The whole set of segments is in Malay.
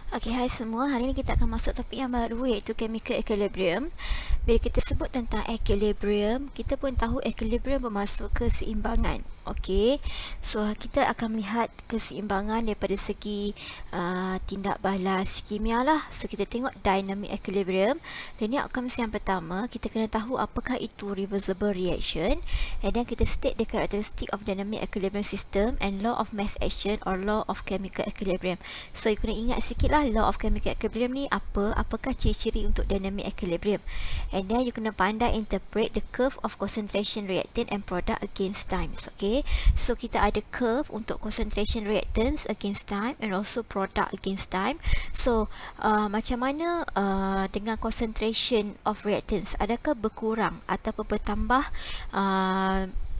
Okay, hai semua. Hari ini kita akan masuk topik yang baru iaitu chemical equilibrium. Bila kita sebut tentang equilibrium, kita pun tahu equilibrium bermaksud keseimbangan. Okay, so kita akan melihat keseimbangan daripada segi tindak balas kimia lah. So kita tengok dynamic equilibrium. Dan ni outcomes yang pertama, kita kena tahu apakah itu reversible reaction. And then kita state the characteristic of dynamic equilibrium system and law of mass action or law of chemical equilibrium. So you kena ingat sikit lah law of chemical equilibrium ni apa, apakah ciri-ciri untuk dynamic equilibrium. And then you kena pandai interpret the curve of concentration reactant and product against time. Okay, so kita ada curve untuk concentration reactants against time and also product against time. So macam mana dengan concentration of reactants, adakah berkurang ataupun bertambah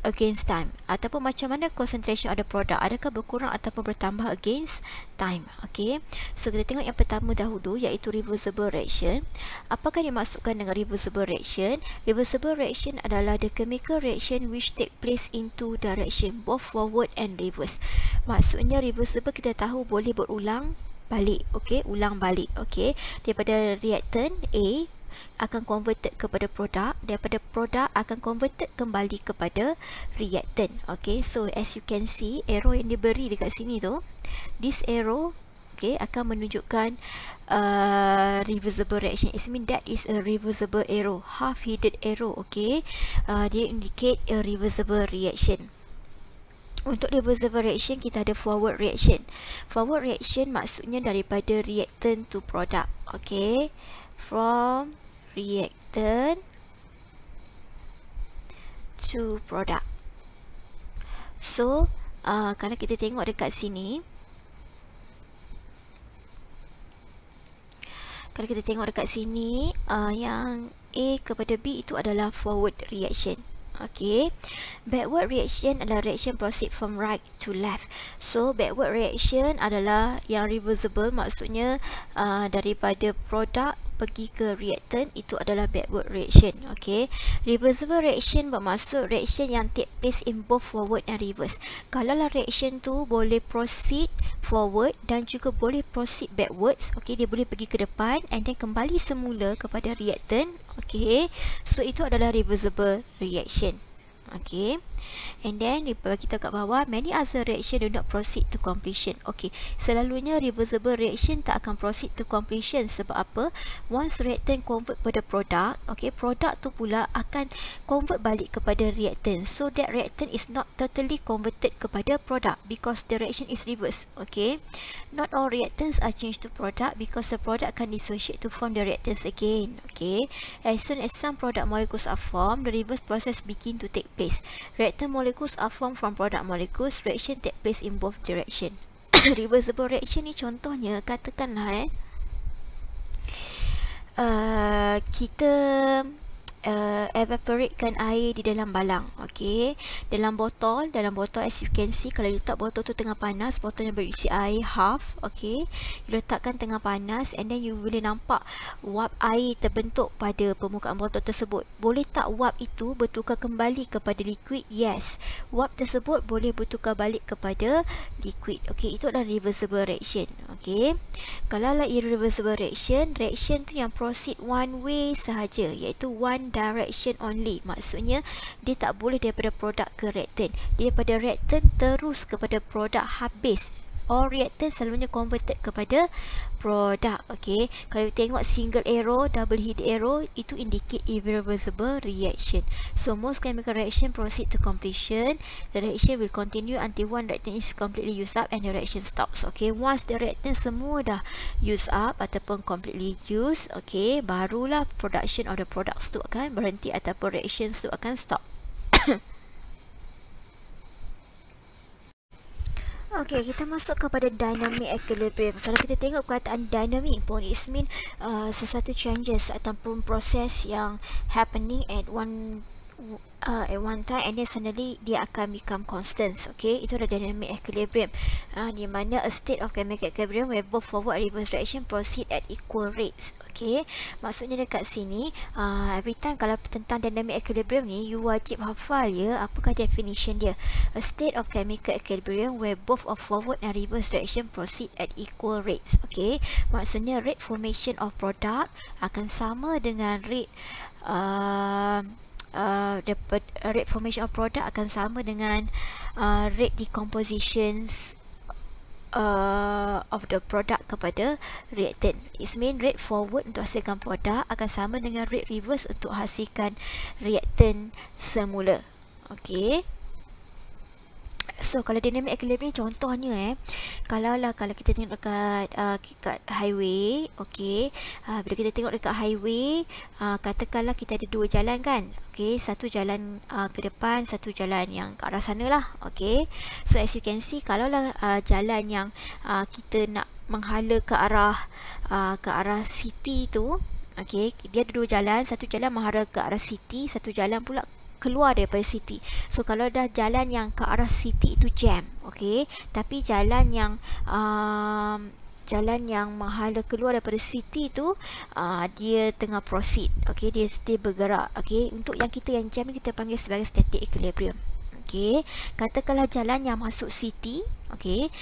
against time, ataupun macam mana concentration of the product, adakah berkurang ataupun bertambah against time. Okay, so kita tengok yang pertama dahulu iaitu reversible reaction. Apakah dimaksudkan dengan reversible reaction? Reversible reaction adalah the chemical reaction which take place in two direction, both forward and reverse. Maksudnya reversible kita tahu boleh berulang balik. Okay, ulang balik. Okay, daripada reactant A akan converted kepada produk, daripada produk akan converted kembali kepada reactant. Okay, so as you can see arrow yang diberi dekat sini tu, this arrow okay akan menunjukkan reversible reaction. It means that is a reversible arrow, half-headed arrow. Okay, dia indicate a reversible reaction. Untuk reversible reaction kita ada forward reaction. Forward reaction maksudnya daripada reactant to product. Okay, from reactant to product. So kalau kita tengok dekat sini, yang A kepada B itu adalah forward reaction. Okay, backward reaction adalah reaction proceed from right to left. So backward reaction adalah yang reversible, maksudnya daripada produk pergi ke reactant, itu adalah backward reaction. Okay, reversible reaction bermaksud reaction yang take place in both forward and reverse. Kalau lah reaction tu boleh proceed forward dan juga boleh proceed backwards, okay, dia boleh pergi ke depan and then kembali semula kepada reactant. Okay, so itu adalah reversible reaction. Okay, and then kita kat bawah, many other reaction do not proceed to completion. Okay, selalunya reversible reaction tak akan proceed to completion. Sebab apa? Once reactant convert pada produk, okay, produk tu pula akan convert balik kepada reactant. So that reactant is not totally converted kepada produk because the reaction is reverse. Okay, not all reactants are changed to product because the product can dissociate to form the reactants again. Okay, as soon as some product molecules are formed, the reverse process begin to take place. Reactant molecules are formed from product molecules. Reaction take place in both direction. Reversible reaction ni contohnya, katakanlah kita evaporatekan air di dalam balang. Okay, dalam botol as you can see, kalau letak botol tu tengah panas, botol yang berisi air half, okay, you letakkan tengah panas and then you boleh nampak wap air terbentuk pada permukaan botol tersebut. Boleh tak wap itu bertukar kembali kepada liquid? Yes, wap tersebut boleh bertukar balik kepada liquid. Okay, itu adalah reversible reaction. Okay, kalau lah irreversible reaction, reaction tu yang proceed one way sahaja, iaitu one direction only. Maksudnya dia tak boleh daripada produk ke reactant, dia daripada reactant terus kepada produk habis. All reactant selalunya converted kepada produk. Okay, kalau tengok single arrow, double hit arrow, itu indicate irreversible reaction. So most chemical reaction proceed to completion. The reaction will continue until one reactant is completely used up and the reaction stops. Okay, once the reactant semua dah used up ataupun completely used, okay, barulah production of the products tu akan berhenti ataupun reactions tu akan stop. Okay, kita masuk kepada dynamic equilibrium. Kalau kita tengok perkataan dynamic pun, it mean sesuatu changes ataupun proses yang happening at one time and then suddenly dia akan become constant. Okay, itu adalah dynamic equilibrium, di mana a state of chemical equilibrium where both forward and reverse reaction proceed at equal rates. Okay, maksudnya dekat sini every time kalau tentang dynamic equilibrium ni, you wajib hafal ya apakah definition dia. A state of chemical equilibrium where both of forward and reverse direction proceed at equal rates. Okay, maksudnya rate formation of product akan sama dengan rate rate formation of product akan sama dengan rate decompositions of the product kepada reactant. It mean rate forward untuk hasilkan produk akan sama dengan rate reverse untuk hasilkan reactant semula. Okay. So kalau dynamic equilibrium contohnya kalau kita tengok dekat highway, okey, bila kita tengok dekat highway, katakanlah kita ada dua jalan kan, okey, satu jalan ke depan, satu jalan yang ke arah sana lah, okey. So as you can see, kalaulah jalan yang kita nak menghala ke arah city tu, okey, dia ada dua jalan, satu jalan menghara ke arah city, satu jalan pula keluar daripada city. So kalau dah jalan yang ke arah city itu jam, okey, tapi jalan yang menghala keluar daripada city tu dia tengah proceed, okey, dia still bergerak, okey. Untuk yang jam ni kita panggil sebagai static equilibrium. Okey, katakanlah jalan yang masuk city, okey,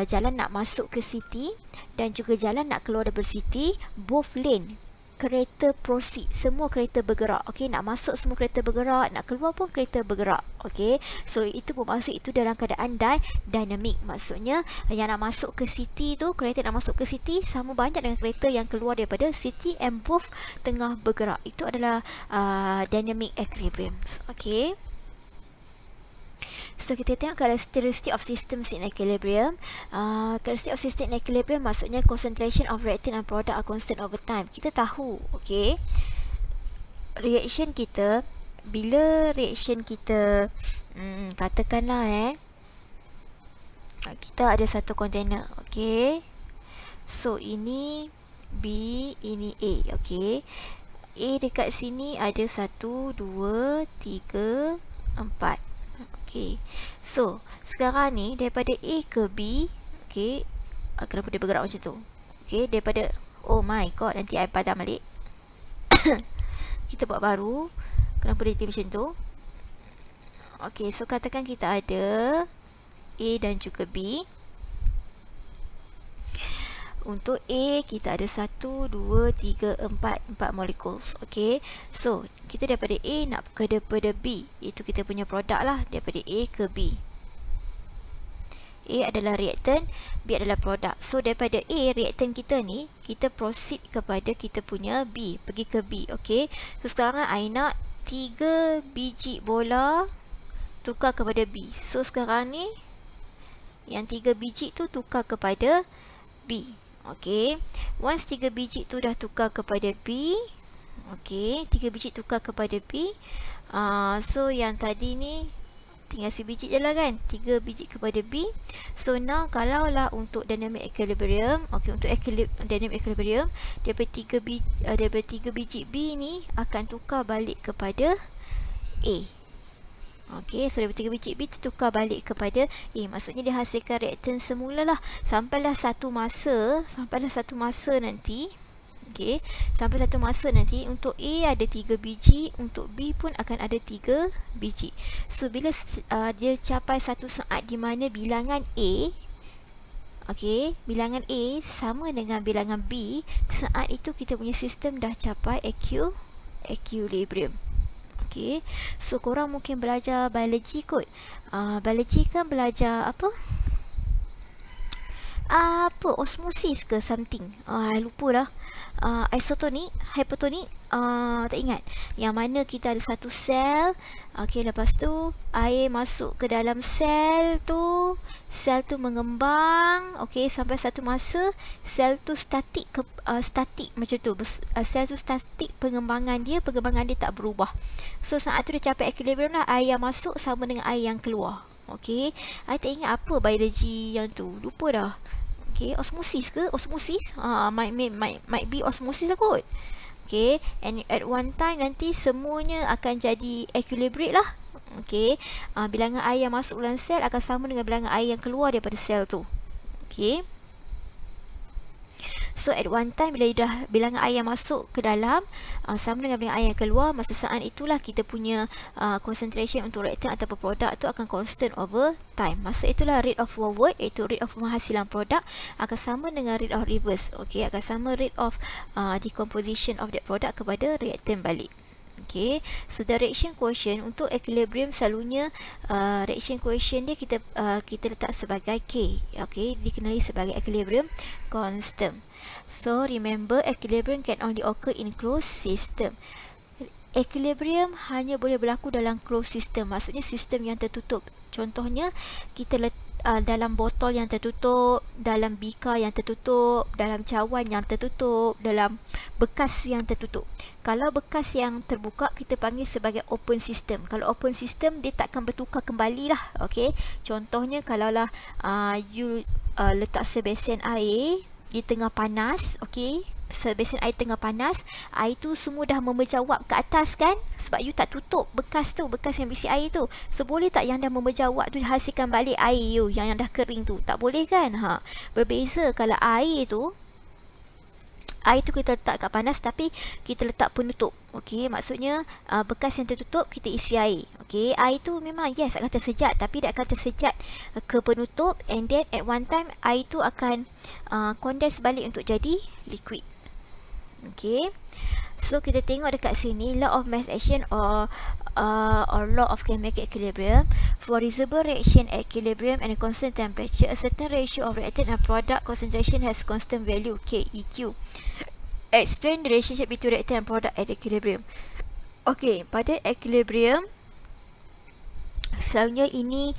jalan nak masuk ke city dan juga jalan nak keluar daripada city, both lane kereta proceed, semua kereta bergerak, okey, nak masuk semua kereta bergerak, nak keluar pun kereta bergerak, okey. So itu bermaksud itu dalam keadaan dynamic, maksudnya yang nak masuk ke city tu, kereta nak masuk ke city sama banyak dengan kereta yang keluar daripada city and both tengah bergerak. Itu adalah dynamic equilibrium, okey. So kita tengok characteristic of systems in equilibrium. Characteristic of system in equilibrium maksudnya concentration of reactant and product are constant over time. Kita tahu, okay, reaction kita, bila reaction kita katakanlah kita ada satu container, okay. So ini B, ini A, okay. A dekat sini ada 1, 2, 3, 4. Okay, so sekarang ni daripada A ke B, okay, kenapa dia bergerak macam tu? Okay, daripada, oh my god, nanti I padam balik. Kita buat baru. Kenapa dia macam tu? Okay, so katakan kita ada A dan juga B. Untuk A kita ada 1, 2, 3, 4 molecules. Okay, so kita daripada A nak ke daripada B, itu kita punya produk lah, daripada A ke B. A adalah reactant, B adalah produk. So daripada A, reactant kita ni, kita proceed kepada kita punya B, pergi ke B. Okay, so sekarang I nak 3 biji bola tukar kepada B. So sekarang ni yang 3 biji tu tukar kepada B. Okey, once 3 biji tu dah tukar kepada B, okey, 3 biji tukar kepada B, so yang tadi ni tinggal sebiji je lah kan, 3 biji kepada B. So now kalaulah untuk dynamic equilibrium, okey, untuk dynamic equilibrium, daripada 3 biji B ni akan tukar balik kepada A. Okey, so daripada 3 biji B tu tukar balik kepada A. Maksudnya dia hasilkan reaktan semula lah. Sampailah satu masa nanti, okey, sampai satu masa nanti untuk A ada 3 biji, untuk B pun akan ada 3 biji. So bila dia capai satu saat di mana bilangan A, okey, bilangan A sama dengan bilangan B, saat itu kita punya sistem dah capai equilibrium. Okay, so korang mungkin belajar biologi kot. Biologi kan belajar apa osmosis ke something, lupa dah. Isotonik, hypertonik, tak ingat. Yang mana kita ada satu sel, okay, lepas tu air masuk ke dalam sel tu mengembang, okay, sampai satu masa sel tu statik macam tu. Sel tu statik, pengembangan dia tak berubah. So saat tu dia capai equilibrium lah, air yang masuk sama dengan air yang keluar. Okay, I tak ingat apa biologi yang tu, lupa dah. Okay, osmosis ke? Osmosis? Might be osmosis lah kot. Okay, and at one time nanti semuanya akan jadi equilibrate lah. Okay, bilangan air yang masuk dalam sel akan sama dengan bilangan air yang keluar daripada sel tu. Okay, So at one time bila dah bilangan air yang masuk ke dalam sama dengan bilangan air yang keluar, masa saat itulah kita punya concentration untuk reactant ataupun produk tu akan constant over time. Masa itulah rate of forward, iaitu rate of penghasilan produk, akan sama dengan rate of reverse. Okey, akan sama rate of decomposition of that product kepada reactant balik. Okay, so the reaction quotient untuk equilibrium selalunya reaction quotient dia kita letak sebagai K. Okay, dikenali sebagai equilibrium constant. So remember, equilibrium can only occur in closed system. Equilibrium hanya boleh berlaku dalam closed system, maksudnya sistem yang tertutup. Contohnya kita dalam botol yang tertutup, dalam bika yang tertutup, dalam cawan yang tertutup, dalam bekas yang tertutup. Kalau bekas yang terbuka kita panggil sebagai open system. Kalau open system dia takkan bertukar kembali lah. Okay, contohnya kalaulah you letak sebesen air di tengah panas, okay, sebesen air tengah panas, air tu semua dah memejawab ke atas kan, sebab you tak tutup bekas tu, bekas yang berisi air tu. So boleh tak yang dah memejawab tu hasilkan balik air you yang dah kering tu? Tak boleh kan? Berbeza kalau air tu kita letak kat panas tapi kita letak penutup. Okey, maksudnya bekas yang tertutup kita isi air. Okey, air tu memang yes akan tersejat, tapi dia akan tersejat ke penutup, and then at one time air tu akan condense balik untuk jadi liquid. Okey, so kita tengok dekat sini law of mass action or law of chemical equilibrium. For reversible reaction at equilibrium and a constant temperature, a certain ratio of reactant and product concentration has constant value KEQ. Explain the relationship between reactant and product at equilibrium. Okay, pada equilibrium selalunya ini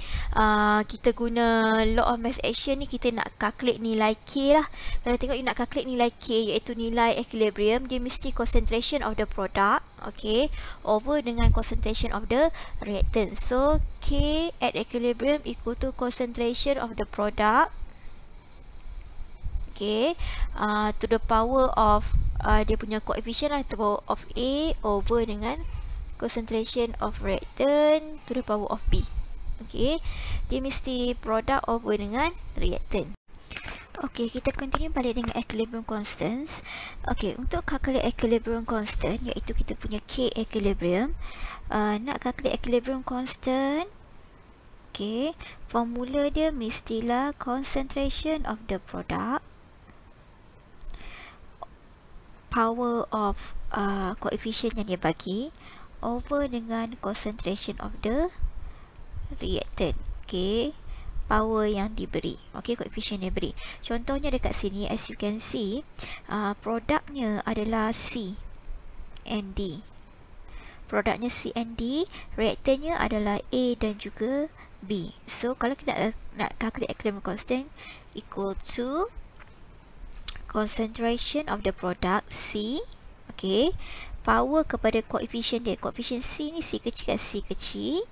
kita guna law of mass action ni, kita nak calculate nilai K lah. Kalau tengok you nak calculate nilai K, iaitu nilai equilibrium, dia mesti concentration of the product, okay, over dengan concentration of the reactant. So K at equilibrium equal to concentration of the product, okay, to the power of dia punya coefficient lah, to the power of A over dengan concentration of reactant to the power of B. Okay, dia mesti product over dengan reactant. Okay, kita continue balik dengan equilibrium constants. Okay, untuk calculate equilibrium constant, iaitu kita punya K equilibrium, nak calculate equilibrium constant, okay, formula dia mestilah concentration of the product, power of coefficient yang dia bagi, over dengan concentration of the reactant. Okay, power yang diberi, okay, coefficient yang diberi. Contohnya dekat sini, as you can see, produknya adalah C and D. Produknya C and D, reactantnya adalah A dan juga B. So kalau kita nak calculate equilibrium constant, equal to concentration of the product C, okay, power kepada koefisien dia, koefisien C ni C kecil kat C kecil,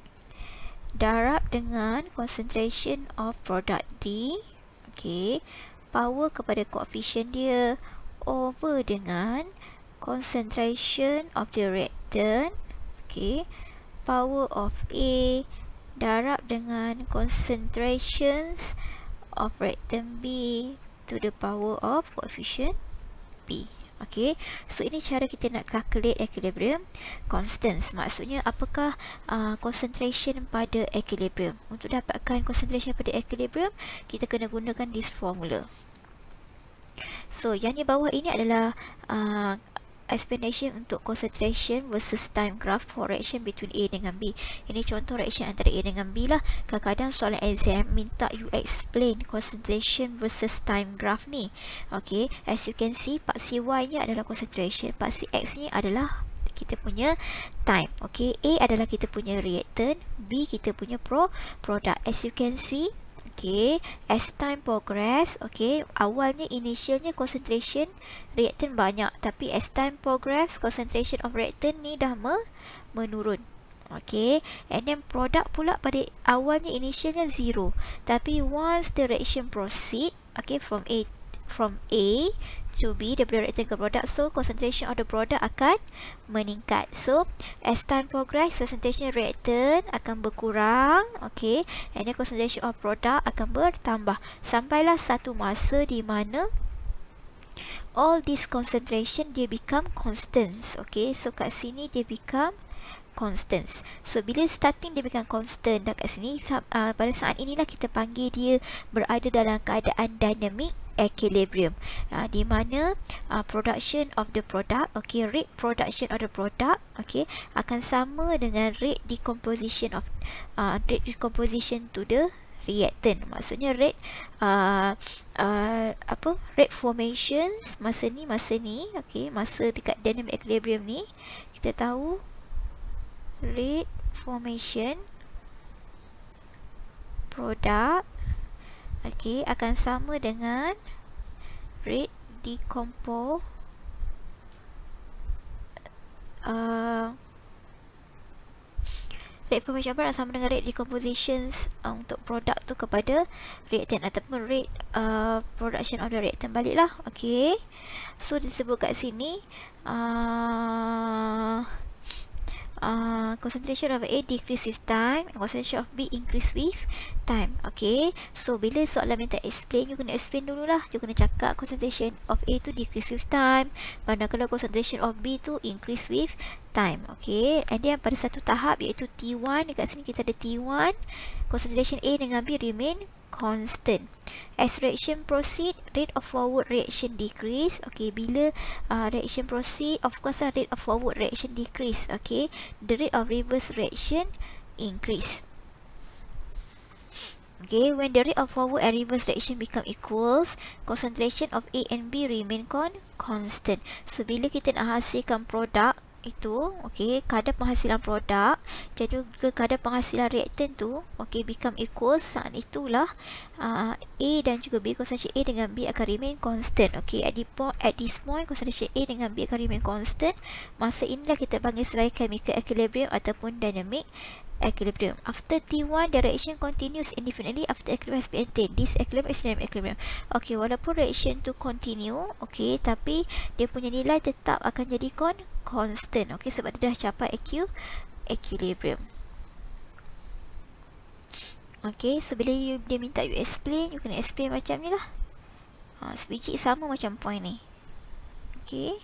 darab dengan concentration of product D, okay, power kepada koefisien dia over dengan concentration of the reactant, okay, power of A darab dengan concentrations of reactant B to the power of coefficient B. Okay, so ini cara kita nak calculate equilibrium constants. Maksudnya apakah concentration pada equilibrium. Untuk dapatkan concentration pada equilibrium, kita kena gunakan this formula. So yang di bawah ini adalah explanation untuk concentration versus time graph for reaction between A dengan B. Ini contoh reaction antara A dengan B lah. Kadang-kadang soalan exam minta you explain concentration versus time graph ni. Okay, as you can see, paksi Y nya adalah concentration, paksi X nya adalah kita punya time. Okay, A adalah kita punya reactant, B kita punya product. As you can see, okay, as time progress, okay, awalnya initialnya concentration reactant banyak, tapi as time progress concentration of reactant ni dah menurun. Okay, and then product pula pada awalnya initialnya 0, tapi once the reaction proceed, okay, from A to B, daripada reactant ke product, so concentration of the product akan meningkat. So as time progress, concentration reactant akan berkurang, okay, and then concentration of product akan bertambah, sampailah satu masa di mana all this concentration dia become constants. Okay, so kat sini dia become constants. So bila starting dia become constant dah kat sini, pada saat inilah kita panggil dia berada dalam keadaan dynamic equilibrium, di mana production of the product, okay, rate production of the product, okay, akan sama dengan rate decomposition to the reactant. Maksudnya rate rate formation masa ni, okay, masa dekat dynamic equilibrium ni, kita tahu rate formation product, okay, akan sama dengan rate decomposition rate formation product sama dengan rate decompositions untuk produk tu kepada reactant ataupun rate production of the reactant, baliklah. Okay, so disebut kat sini concentration of A decrease with time, concentration of B increase with time. Okay, so bila soalan minta explain, you kena explain dululah. You kena cakap concentration of A tu decrease with time, manakala concentration of B tu increase with time. Okay, and then pada satu tahap iaitu T1, dekat sini kita ada T1, concentration A dengan B remain constant. As reaction proceed, rate of forward reaction decrease. Okay, bila reaction proceed, of course rate of forward reaction decrease. Okay, the rate of reverse reaction increase. Okay, when the rate of forward and reverse reaction become equals, concentration of A and B remain constant. So bila kita nak hasilkan produk itu, okay, kadar penghasilan produk jadi juga kadar penghasilan reaktan tu, okay, become equal. Saat itulah A dan juga B, concentration A dengan B akan remain constant. Okay, at this point concentration A dengan B akan remain constant. Masa inilah kita panggil sebagai chemical equilibrium ataupun dynamic equilibrium. After T1, the reaction continues indefinitely after equilibrium has been attained. This equilibrium is dynamic equilibrium. Okay, walaupun reaction tu continue, okay, tapi dia punya nilai tetap akan jadi constant. Okay, sebab dia dah capai equilibrium. Okay, so bila dia minta you explain, you kena explain macam ni lah. Sebiji sama macam point ni. Okay.